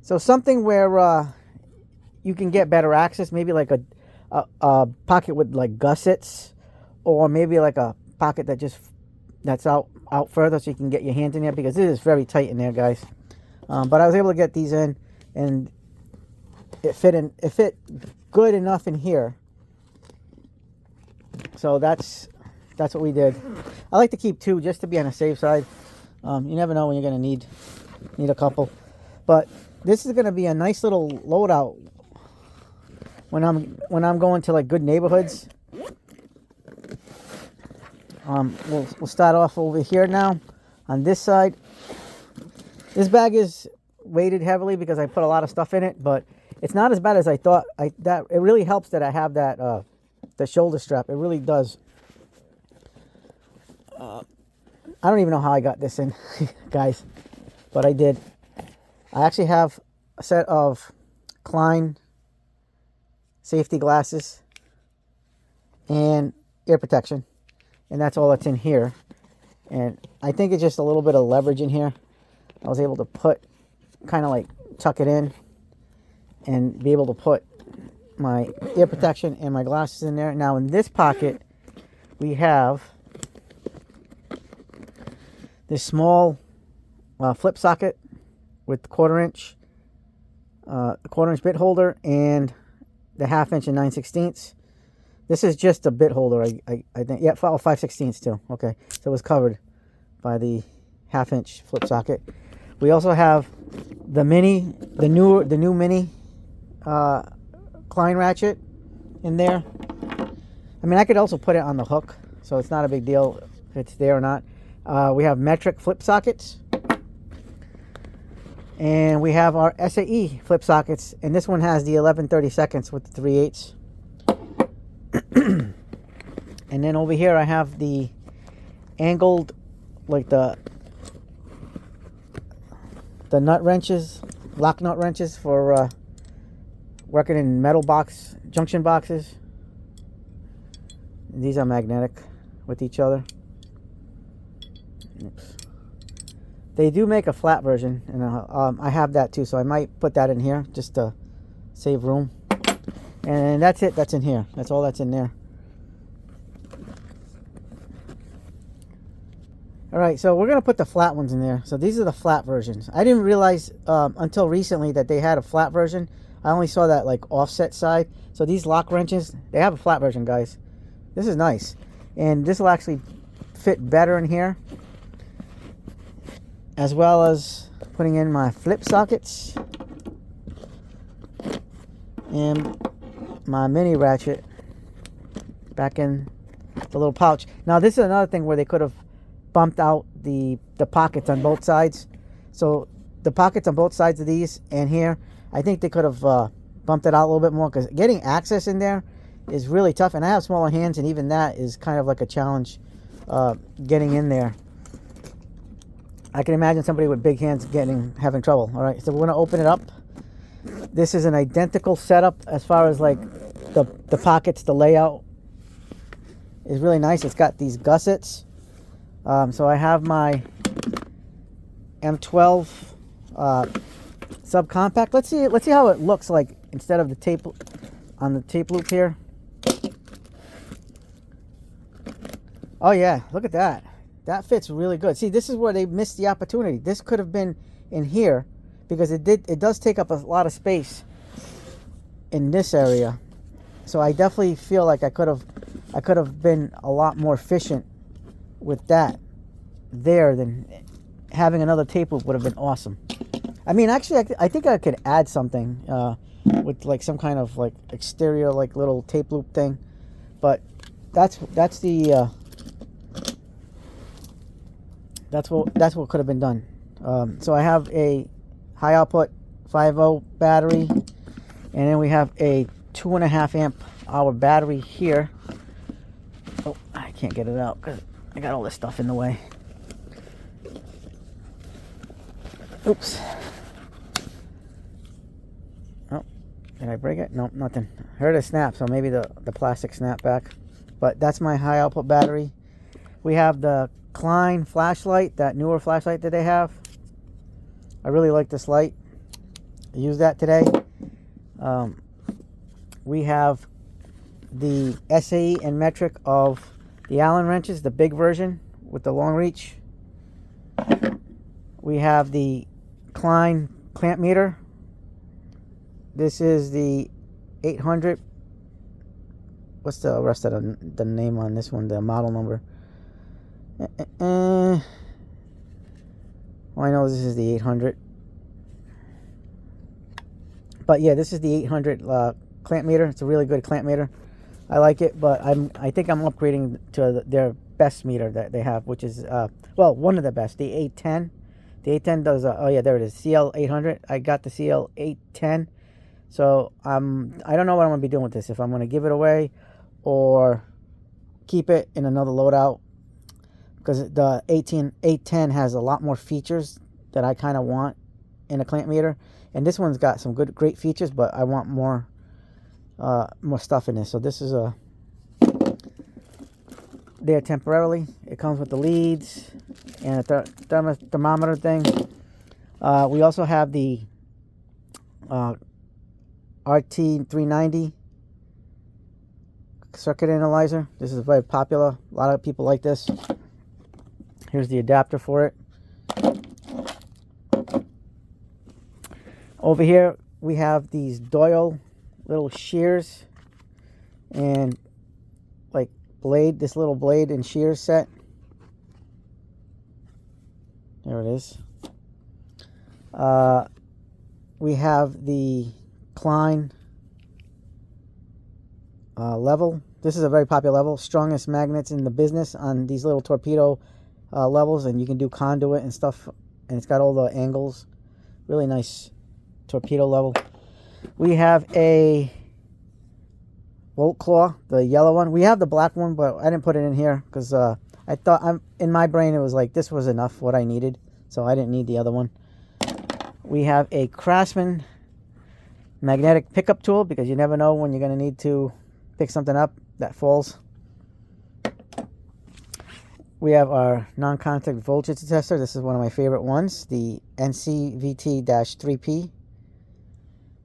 So something where you can get better access, maybe like a pocket with like gussets, or maybe like a pocket that's out further, so you can get your hands in there, because it is very tight in there, guys. But I was able to get these in, and it fit good enough in here. So that's what we did. I like to keep two just to be on the safe side. You never know when you're gonna need a couple. But this is gonna be a nice little loadout when I'm going to like good neighborhoods. We'll start off over here now on this side. This bag is weighted heavily because I put a lot of stuff in it, but it's not as bad as I thought. That it really helps that I have that the shoulder strap. It really does. I don't even know how I got this in, guys, but I did. I actually have a set of Klein safety glasses and ear protection, and that's all that's in here. And I think it's just a little bit of leverage in here. I was able to kind of like tuck it in and be able to put my ear protection and my glasses in there. Now in this pocket we have this small flip socket with the quarter inch bit holder and the 1/2 inch and 9/16. This is just a bit holder, I think. Yeah, 5/16 too. Okay, so it was covered by the 1/2 inch flip socket. We also have the new mini Klein ratchet in there. I mean, I could also put it on the hook, so it's not a big deal if it's there or not. We have metric flip sockets, and we have our SAE flip sockets, and this one has the 11/32 with the 3/8. And then over here I have the angled, like the nut wrenches, lock nut wrenches for working in metal junction boxes. These are magnetic with each other. Oops. They do make a flat version, and I have that too, so I might put that in here just to save room. And that's it. That's in here. That's all that's in there. All right, so we're gonna put the flat ones in there. So these are the flat versions. I didn't realize until recently that they had a flat version. I only saw that like offset side. So these lock wrenches, they have a flat version, guys. This is nice, and this will actually fit better in here, as well as putting in my flip sockets and my mini ratchet back in the little pouch. Now this is another thing where they could have bumped out the pockets on both sides. So the pockets on both sides of these and here, I think they could have bumped it out a little bit more, because getting access in there is really tough, and I have smaller hands, and even that is kind of like a challenge getting in there. I can imagine somebody with big hands having trouble. All right, so we're gonna open it up. This is an identical setup as far as like the pockets. The layout is really nice. It's got these gussets. So I have my M12 subcompact. Let's see how it looks like instead of the tape on the tape loop here. Oh yeah, look at that. That fits really good. See, this is where they missed the opportunity. This could have been in here, because it does take up a lot of space in this area. So I definitely feel like I could have been a lot more efficient with that there than having another tape loop would have been awesome. I mean, actually, I think I could add something with like some kind of like exterior like little tape loop thing, but that's what could have been done. So I have a high output 5V battery, and then we have a 2.5 amp hour battery here. Oh, I can't get it out because I got all this stuff in the way. Oops. Oh, did I break it? No, nothing. I heard it snap, so maybe the plastic snapped back. But that's my high output battery. We have the Klein flashlight, that newer flashlight that they have. I really like this light. use that today. We have the SAE and metric of the Allen wrenches, the big version with the long reach. We have the Klein clamp meter. This is the 800. What's the rest of the name on this one, the model number? Well, I know this is the 800. But yeah, this is the 800 clamp meter. It's a really good clamp meter. I like it, but I think I'm upgrading to their best meter that they have, which is well, one of the best, the 810. The 810 does oh yeah, there it is, CL 800. I got the CL 810. So I don't know what I'm gonna be doing with this. If I'm gonna give it away or keep it in another loadout, because the 810 has a lot more features that I kind of want in a clamp meter, and this one's got some great features, but I want more stuff in this. So this is there temporarily. It comes with the leads and a thermometer thing. We also have the RT390 circuit analyzer. This is very popular. A lot of people like this. Here's the adapter for it. Over here we have these Doyle little shears and like blade, this little blade and shears set. There it is. We have the Klein level. This is a very popular level. Strongest magnets in the business on these little torpedo levels, and you can do conduit and stuff, and it's got all the angles. Really nice torpedo level. We have a Volt Claw, the yellow one. We have the black one, but I didn't put it in here because I thought, in my brain it was like this was enough what I needed, so I didn't need the other one. We have a Craftsman magnetic pickup tool, because you never know when you're going to need to pick something up that falls. We have our non-contact voltage tester. This is one of my favorite ones, the NCVT-3P.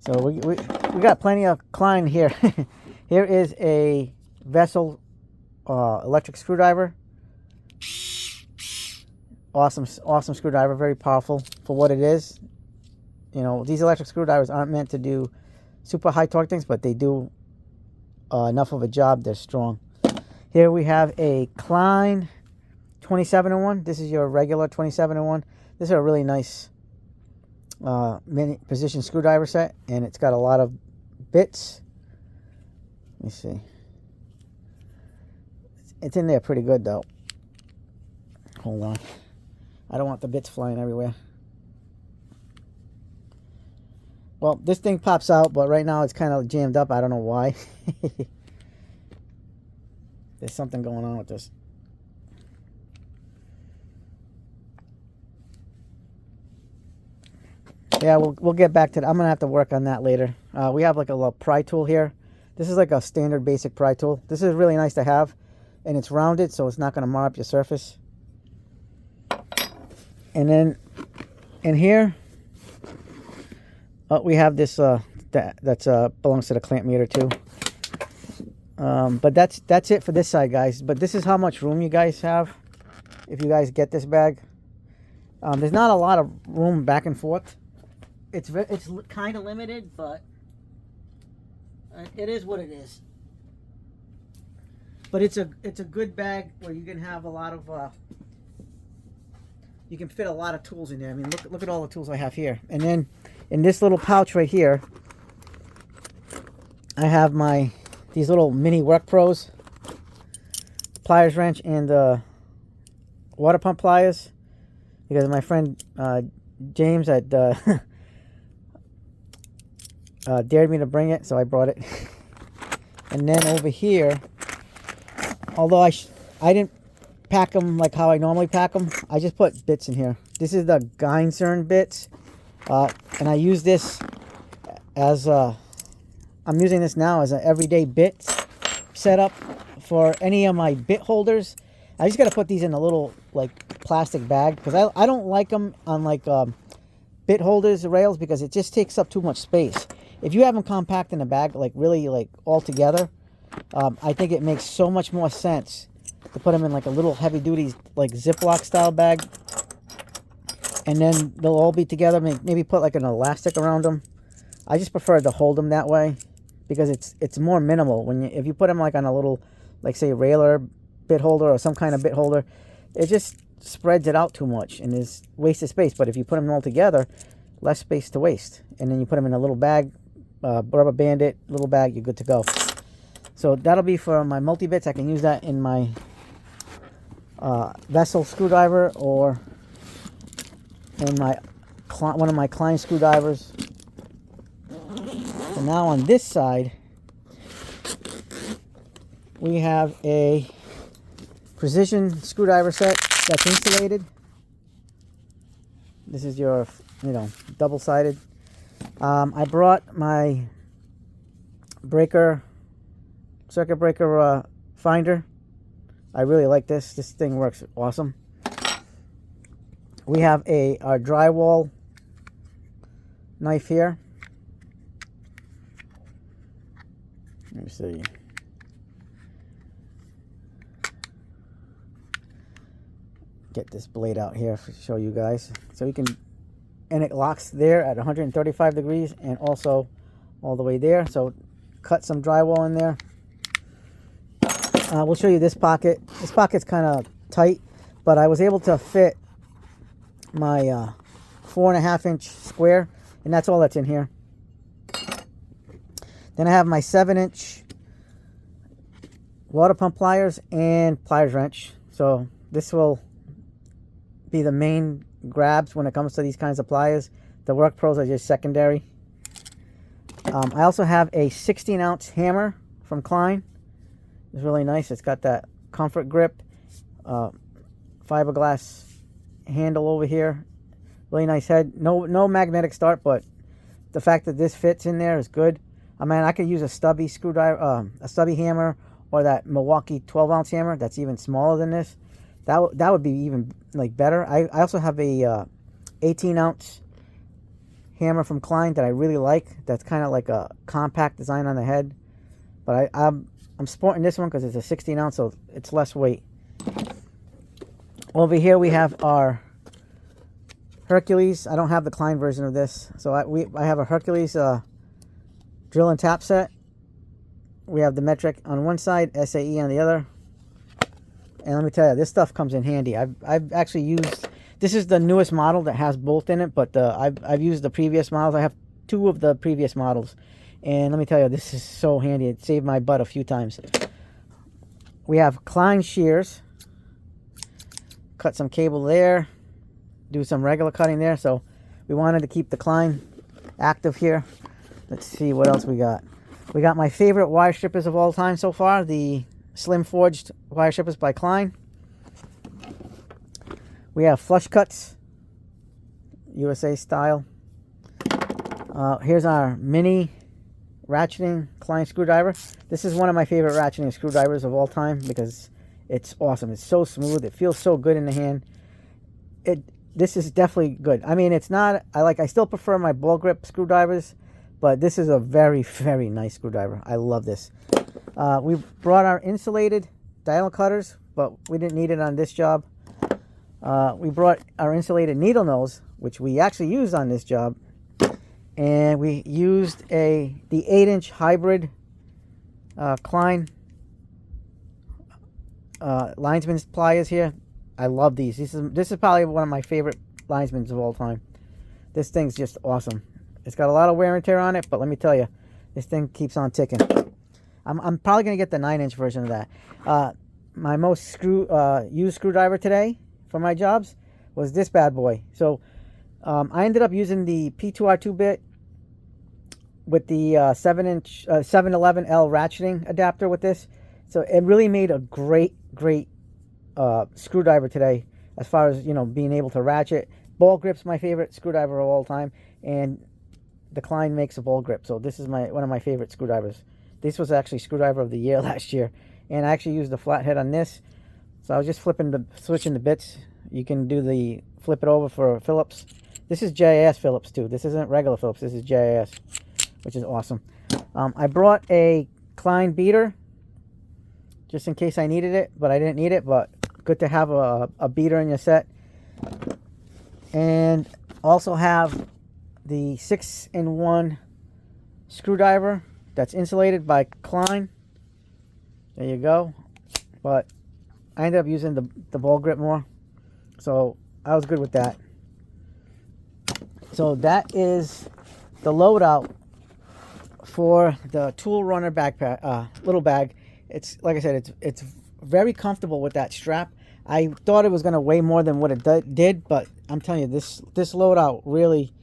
So we got plenty of Klein here. Here is a Vessel electric screwdriver. Awesome screwdriver, very powerful for what it is. You know, these electric screwdrivers aren't meant to do super high torque things, but they do enough of a job. They're strong. Here we have a Klein 27-in-1. This is your regular 27-in-1. This is a really nice mini precision screwdriver set, and it's got a lot of bits. Let me see. It's in there pretty good though. Hold on. I don't want the bits flying everywhere. Well, this thing pops out, but right now it's kind of jammed up. I don't know why. There's something going on with this. Yeah, we'll get back to that. I'm going to have to work on that later. We have like a little pry tool here. This is like a standard basic pry tool. This is really nice to have, and it's rounded, so it's not going to mar up your surface. And then in here, we have this that belongs to the clamp meter too. But that's it for this side, guys. But this is how much room you guys have if you guys get this bag. There's not a lot of room back and forth. It's kind of limited, but it is what it is. But it's a good bag where you can have a lot of you can fit a lot of tools in there. I mean, look at all the tools I have here. And then in this little pouch right here, I have these little mini Work Pros, pliers wrench, and water pump pliers, because my friend James had dared me to bring it, so I brought it. And then over here, although I didn't pack them like how I normally pack them, I just put bits in here. This is the Geinsern bits, and I use this as I'm using this now as an everyday bit setup for any of my bit holders. I just got to put these in a little like plastic bag, because I don't like them on like bit holders, rails, because it just takes up too much space. If you have them compact in a bag, like really like all together, I think it makes so much more sense to put them in like a little heavy duty like Ziploc style bag, and then they'll all be together. Maybe put like an elastic around them. I just prefer to hold them that way because it's more minimal. When if you put them like on a little, like say railer bit holder or some kind of bit holder, it just spreads it out too much and is wasted space. But if you put them all together, less space to waste. And then you put them in a little bag, rubber band it, little bag, you're good to go. So that'll be for my multi-bits. I can use that in my vessel screwdriver or in my one of my Klein screwdrivers. So now on this side, we have a precision screwdriver set that's insulated. This is your, double-sided. I brought my circuit breaker finder. I really like this. This thing works awesome. We have our drywall knife here. Let me see. Get this blade out here to show you guys. So you can, and it locks there at 135 degrees and also all the way there. So cut some drywall in there. We'll show you this pocket. This pocket's kind of tight, but I was able to fit my 4.5-inch square, and that's all that's in here. Then I have my 7-inch water pump pliers and pliers wrench. So this will be the main grabs when it comes to these kinds of pliers. The work pros are just secondary. I also have a 16-ounce hammer from Klein. It's really nice. It's got that comfort grip, fiberglass handle over here. Really nice head. No magnetic start, but the fact that this fits in there is good. I mean, I could use a stubby screwdriver, a stubby hammer, or that Milwaukee 12-ounce hammer that's even smaller than this. That would be even like better. I also have a 18-ounce hammer from Klein that I really like. That's kind of like a compact design on the head. But I'm sporting this one because it's a 16-ounce, so it's less weight. Over here we have our Hercules. I don't have the Klein version of this, so I have a Hercules drill and tap set. We have the metric on one side, SAE on the other. And let me tell you, this stuff comes in handy. I've actually used, this is the newest model that has both in it, but I've used the previous models. I have 2 of the previous models. And let me tell you, this is so handy. It saved my butt a few times. We have Klein shears. Cut some cable there. Do some regular cutting there. So we wanted to keep the Klein active here. Let's see what else we got. We got my favorite wire strippers of all time so far. The Slim Forged wire strippers by Klein. We have flush cuts. USA style. Here's our mini ratcheting Klein screwdriver. This is one of my favorite ratcheting screwdrivers of all time because it's awesome. It's so smooth. It feels so good in the hand. This is definitely good. I mean, it's not, I still prefer my ball grip screwdrivers, but this is a very, very nice screwdriver. I love this. We brought our insulated dial cutters, but we didn't need it on this job. We brought our insulated needle nose, which we actually used on this job. And we used the 8-inch hybrid Klein linesman's pliers here. I love these. This is probably one of my favorite linesman's of all time. This thing's just awesome. It's got a lot of wear and tear on it, but let me tell you, this thing keeps on ticking. I'm probably going to get the 9-inch version of that. My most used screwdriver today for my jobs was this bad boy. So I ended up using the P2R2 bit with the 7-inch 711L ratcheting adapter with this. So it really made a great screwdriver today as far as, being able to ratchet. Ball grip's my favorite screwdriver of all time, and the Klein makes a ball grip. So this is one of my favorite screwdrivers. This was actually screwdriver of the year last year, and I actually used the flathead on this. So I was just switching the bits. You can do the flip it over for Phillips. This is JIS Phillips too. This isn't regular Phillips. This is JIS, which is awesome. I brought a Klein beater just in case I needed it, but I didn't need it. But good to have a beater in your set. And also have the 6-in-1 screwdriver that's insulated by Klein. There you go. But I ended up using the ball grip more, so I was good with that. So that is the loadout for the Tool Runner backpack, little bag. It's like I said, it's very comfortable with that strap. I thought it was going to weigh more than what it did, but I'm telling you, this loadout really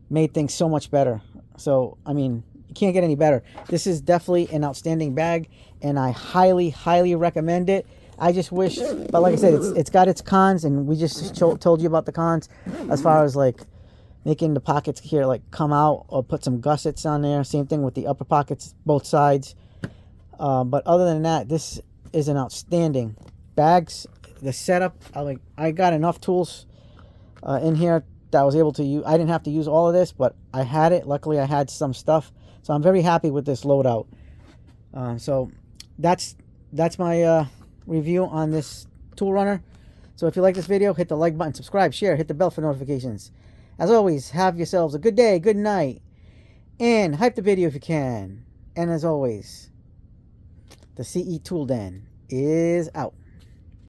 made things so much better. So, I mean, you can't get any better. This is definitely an outstanding bag, and I highly, highly recommend it. I just wish, but like I said, it's got its cons, and we just told you about the cons as far as like making the pockets here like come out, or put some gussets on there. Same thing with the upper pockets, both sides. But other than that, this is an outstanding bags. The setup, I got enough tools in here that I was able to use. I didn't have to use all of this, but I had it. Luckily, I had some stuff, so I'm very happy with this loadout. So that's my review on this Tool Runner. So if you like this video, hit the like button, subscribe, share, hit the bell for notifications. As always, have yourselves a good day, good night, and hype the video if you can. And as always, the CE Tool Den is out.